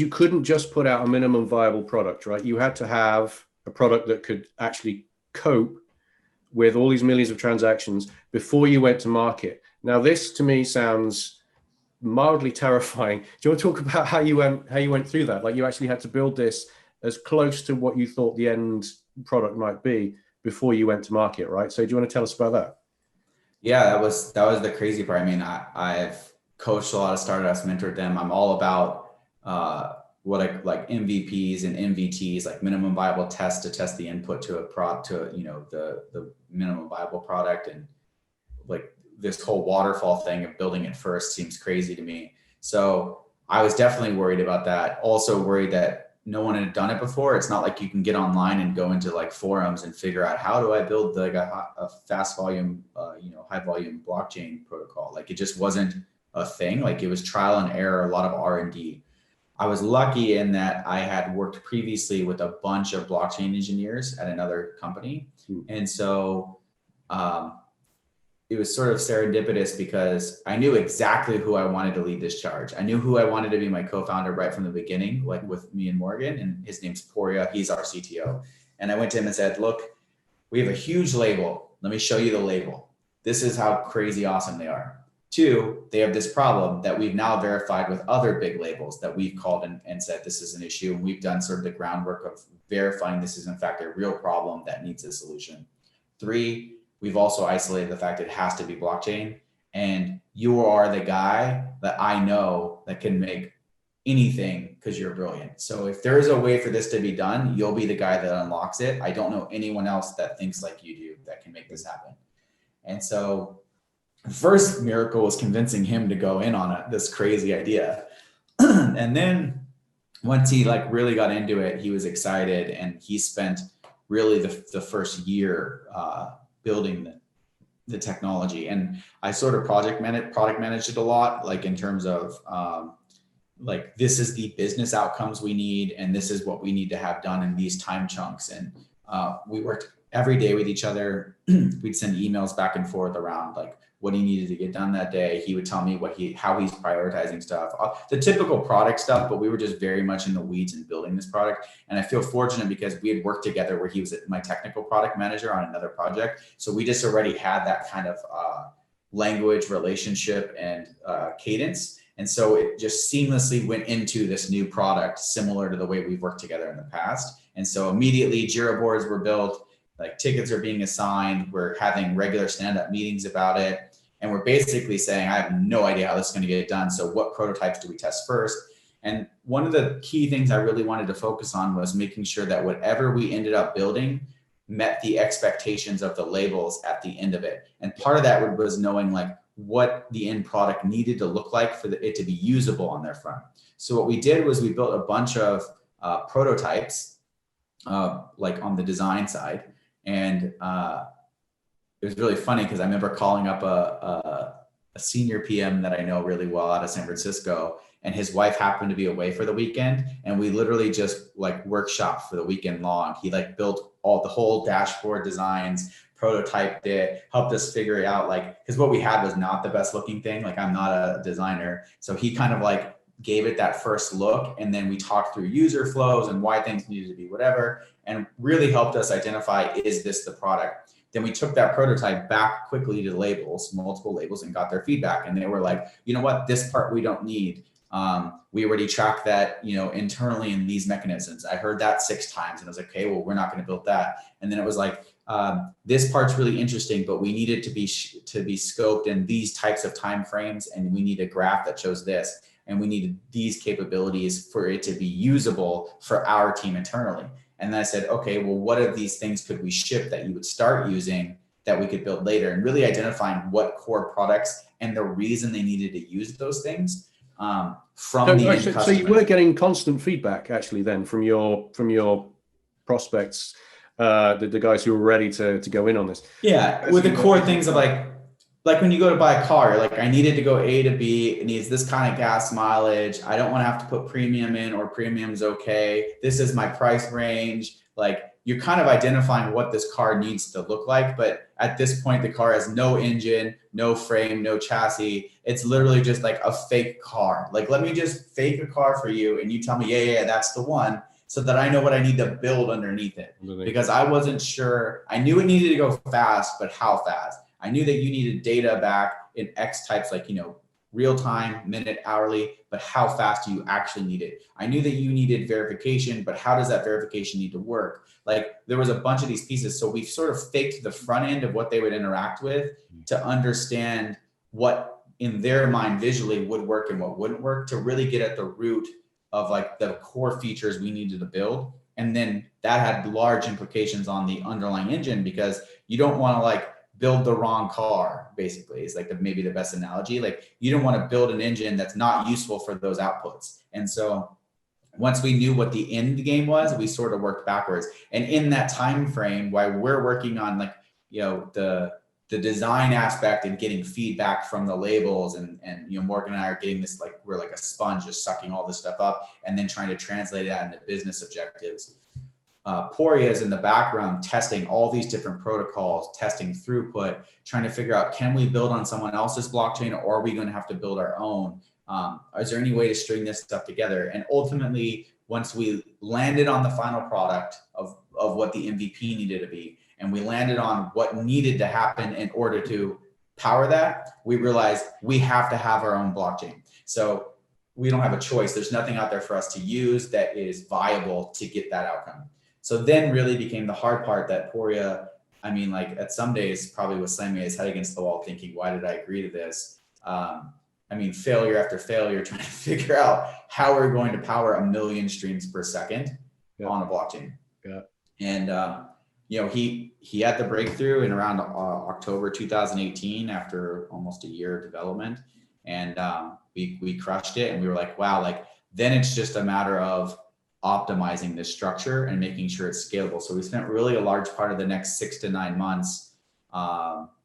you couldn't just put out a minimum viable product, right? You had to have a product that could actually cope with all these millions of transactions before you went to market. Now, this to me sounds mildly terrifying. Do you want to talk about how you went through that? Like, you actually had to build this as close to what you thought the end product might be before you went to market, right? So do you want to tell us about that? Yeah, that was the crazy part. I mean, I've coached a lot of startups, mentored them. I'm all about what I like MVPs and MVTs, like minimum viable test, to test the input to a product, to the minimum viable product. And like this whole waterfall thing of building it first seems crazy to me. So I was definitely worried about that. Also worried that no one had done it before. It's not like you can get online and go into like forums and figure out, how do I build like a fast volume, high volume blockchain protocol? Like, it just wasn't a thing. Like, it was trial and error, a lot of R&D. I was lucky in that I had worked previously with a bunch of blockchain engineers at another company. And so it was sort of serendipitous, because I knew exactly who I wanted to lead this charge. I knew who I wanted to be my co-founder right from the beginning, like with me and Morgan, and his name's Pouria. He's our CTO. And I went to him and said, look, we have a huge label. Let me show you the label. This is how crazy awesome they are. 2, they have this problem that we've now verified with other big labels that we've called and said, this is an issue. And we've done sort of the groundwork of verifying this is in fact a real problem that needs a solution. 3, we've also isolated the fact it has to be blockchain. And you are the guy that I know that can make anything, because you're brilliant. So if there is a way for this to be done, you'll be the guy that unlocks it. I don't know anyone else that thinks like you do that can make this happen. And so the first miracle was convincing him to go in on this crazy idea. And then once he like really got into it, he was excited, and he spent really the first year building the technology. And I sort of product managed it a lot, like in terms of like, this is the business outcomes we need, and this is what we need to have done in these time chunks. And we worked every day with each other. We'd send emails back and forth around like what he needed to get done that day. He would tell me how he's prioritizing stuff, the typical product stuff, but we were just very much in the weeds in building this product. And I feel fortunate because we had worked together where he was my technical product manager on another project. So we just already had that kind of language, relationship, and cadence. And so it just seamlessly went into this new product, similar to the way we've worked together in the past. And so immediately Jira boards were built, like tickets are being assigned. We're having regular stand-up meetings about it. And we're basically saying, I have no idea how this is going to get done. So what prototypes do we test first? And one of the key things I really wanted to focus on was making sure that whatever we ended up building met the expectations of the labels at the end of it. And part of that was knowing like what the end product needed to look like for it to be usable on their front. So what we did was we built a bunch of prototypes, like on the design side. And it was really funny because I remember calling up a senior PM that I know really well out of San Francisco, and his wife happened to be away for the weekend. And we literally just like workshopped for the weekend long. He like built the whole dashboard designs, prototyped it, helped us figure it out. Like, because what we had was not the best looking thing. Like, I'm not a designer. So he kind of like gave it that first look. And then we talked through user flows and why things needed to be whatever, and really helped us identify, is this the product? Then we took that prototype back quickly to labels, multiple labels, and got their feedback. And they were like, you know what, this part we don't need. We already tracked that, internally in these mechanisms. I heard that 6 times and I was like, okay, well, we're not going to build that. And then it was like, this part's really interesting, but we need it to be scoped in these types of timeframes. And we need a graph that shows this. And we needed these capabilities for it to be usable for our team internally. And then I said, okay, well, what of these things could we ship that you would start using that we could build later? And really identifying what core products and the reason they needed to use those things from the end customer. So you were getting constant feedback actually then from your prospects, the guys who were ready to go in on this. Yeah, with the core things of like when you go to buy a car, like I needed to go A to B, it needs this kind of gas mileage. I don't want to have to put premium in, or premium's okay. This is my price range. Like you're kind of identifying what this car needs to look like. But at this point, the car has no engine, no frame, no chassis. It's literally just like a fake car. Like, let me just fake a car for you. And you tell me, yeah, that's the one, so that I know what I need to build underneath it. Because I wasn't sure. I knew it needed to go fast, but how fast? I knew that you needed data back in X types, like, real time, minute, hourly, but how fast do you actually need it? I knew that you needed verification, but how does that verification need to work? Like, there was a bunch of these pieces. So we sort of faked the front end of what they would interact with to understand what in their mind visually would work and what wouldn't work, to really get at the root of like the core features we needed to build. And then that had large implications on the underlying engine, because you don't want to like build the wrong car, basically, is like maybe the best analogy. Like, you don't want to build an engine that's not useful for those outputs. And so once we knew what the end game was, we sort of worked backwards. And in that time frame, while we're working on like, the design aspect and getting feedback from the labels, and Morgan and I are getting this, like, we're like a sponge just sucking all this stuff up and then trying to translate that into business objectives. Pouria is in the background testing all these different protocols, testing throughput, trying to figure out, can we build on someone else's blockchain, or are we going to have to build our own? Is there any way to string this stuff together? And ultimately, once we landed on the final product of what the MVP needed to be, and we landed on what needed to happen in order to power that, we realized we have to have our own blockchain. So we don't have a choice. There's nothing out there for us to use that is viable to get that outcome. So then really became the hard part, that Pouria, I mean, like, at some days probably was slamming his head against the wall thinking, why did I agree to this? I mean, failure after failure, trying to figure out how we're going to power 1 million streams per second on a blockchain. Yeah. And, he had the breakthrough in around October 2018 after almost a year of development. And we crushed it, and we were like, wow, like, then it's just a matter of optimizing this structure and making sure it's scalable. So we spent really a large part of the next 6 to 9 months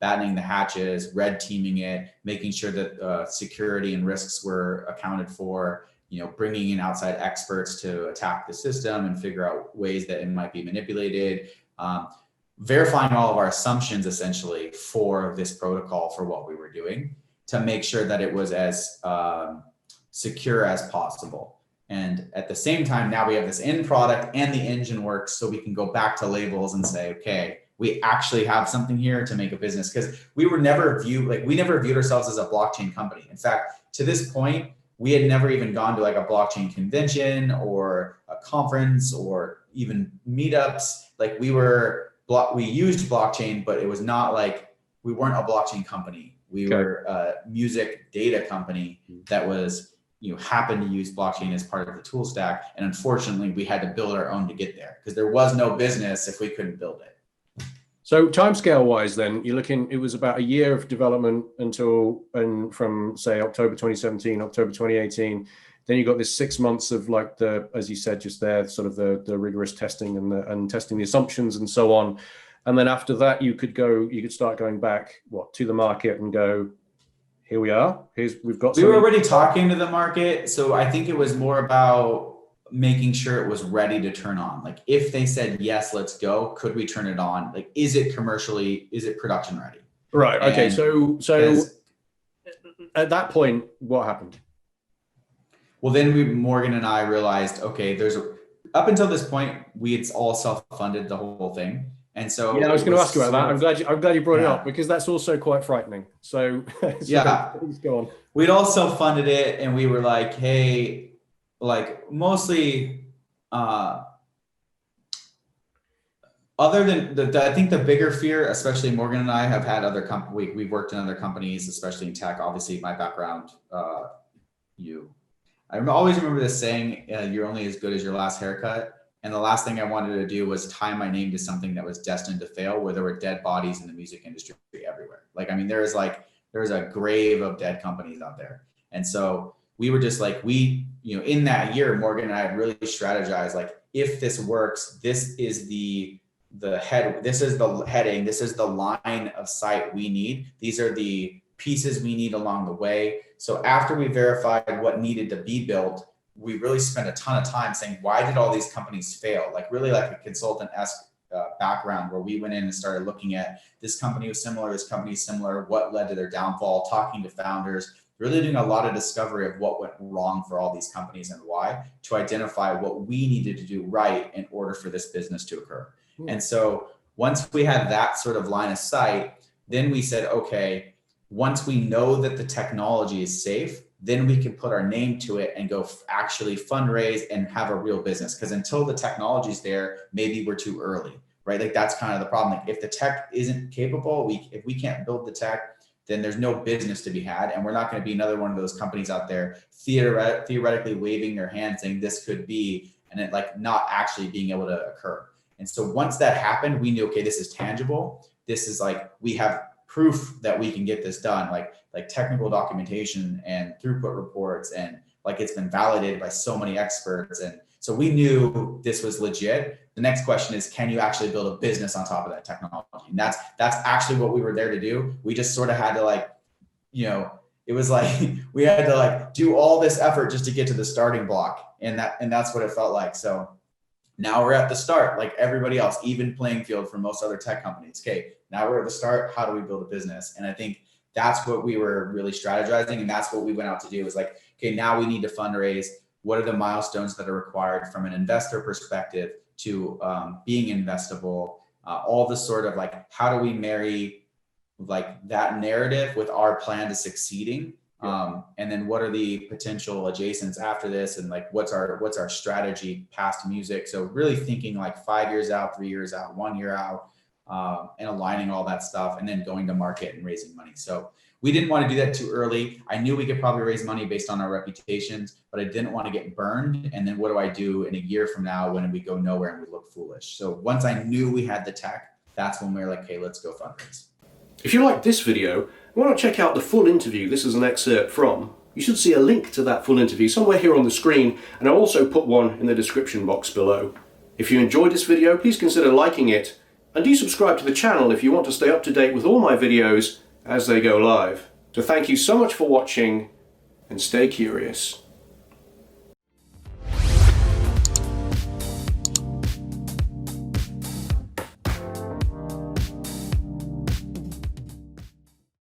battening the hatches, red teaming it, making sure that security and risks were accounted for, bringing in outside experts to attack the system and figure out ways that it might be manipulated, verifying all of our assumptions essentially for this protocol for what we were doing, to make sure that it was as secure as possible. And at the same time, now we have this end product and the engine works, so we can go back to labels and say, okay, we actually have something here to make a business. Because we never viewed ourselves as a blockchain company. In fact, to this point, we had never even gone to like a blockchain convention or a conference or even meetups. Like, we used blockchain, but it was not like, we weren't a blockchain company. We were a music data company that was, happened to use blockchain as part of the tool stack. And unfortunately, we had to build our own to get there, because there was no business if we couldn't build it. So timescale wise, then you're looking, it was about a year of development from say October 2017, October 2018. Then you got this 6 months of like as you said just there, sort of the rigorous testing and testing the assumptions and so on. And then after that, you could start going back to the market and go, here we are. We were already talking to the market. So I think it was more about making sure it was ready to turn on. Like, if they said, yes, let's go, could we turn it on? Like, is it production ready? Right. Okay. So at that point, what happened? Well, then Morgan and I realized, okay, up until this point, we had all self-funded the whole thing. And so I was going to ask you about that. I'm glad you brought it up, because that's also quite frightening. So please go on. We'd all self-funded it, and we were like, hey, like, mostly other than I think the bigger fear, especially Morgan and I have had we've worked in other companies, especially in tech. Obviously, my background, I always remember this saying, you're only as good as your last haircut. And the last thing I wanted to do was tie my name to something that was destined to fail, where there were dead bodies in the music industry everywhere. Like, I mean, there's a grave of dead companies out there. And so we were just like, in that year, Morgan and I had really strategized, like, if this works, this is the heading, this is the line of sight we need. These are the pieces we need along the way. So after we verified what needed to be built, we really spent a ton of time saying, why did all these companies fail? Like, really like a consultant-esque background where we went in and started looking at this company was similar, this company is similar, what led to their downfall, talking to founders, really doing a lot of discovery of what went wrong for all these companies and why, to identify what we needed to do right in order for this business to occur. And so once we had that sort of line of sight, then we said, okay, once we know that the technology is safe, then we can put our name to it and go actually fundraise and have a real business. Because until the technology is there, maybe we're too early, right? Like that's kind of the problem. Like if the tech isn't capable, if we can't build the tech, then there's no business to be had. And we're not going to be another one of those companies out there theoretically waving their hand saying this could be, and it like not actually being able to occur. And so once that happened, we knew, okay, this is tangible. This is like, we have proof that we can get this done, like technical documentation and throughput reports, and like it's been validated by so many experts. And so we knew this was legit. The next question is, can you actually build a business on top of that technology? And that's actually what we were there to do. We just sort of had to like, you know, it was like we had to like do all this effort just to get to the starting block, and that's what it felt like. So now we're at the start, like everybody else, even playing field for most other tech companies. Okay, now we're at the start. How do we build a business? And I think that's what we were really strategizing. And that's what we went out to do, is like, okay, now we need to fundraise. What are the milestones that are required from an investor perspective to being investable? All the sort of like, how do we marry like that narrative with our plan to succeeding? And then what are the potential adjacents after this? And like, what's our strategy past music? So really thinking like 5 years out, 3 years out, 1 year out, and aligning all that stuff, and then going to market and raising money. So we didn't want to do that too early. I knew we could probably raise money based on our reputations, but I didn't want to get burned. And then what do I do in a year from now when we go nowhere and we look foolish? So once I knew we had the tech, that's when we were like, okay, let's go fundraise. If you like this video and want to check out the full interview this is an excerpt from, you should see a link to that full interview somewhere here on the screen, and I'll also put one in the description box below. If you enjoyed this video, please consider liking it, and do subscribe to the channel if you want to stay up to date with all my videos as they go live. So thank you so much for watching, and stay curious.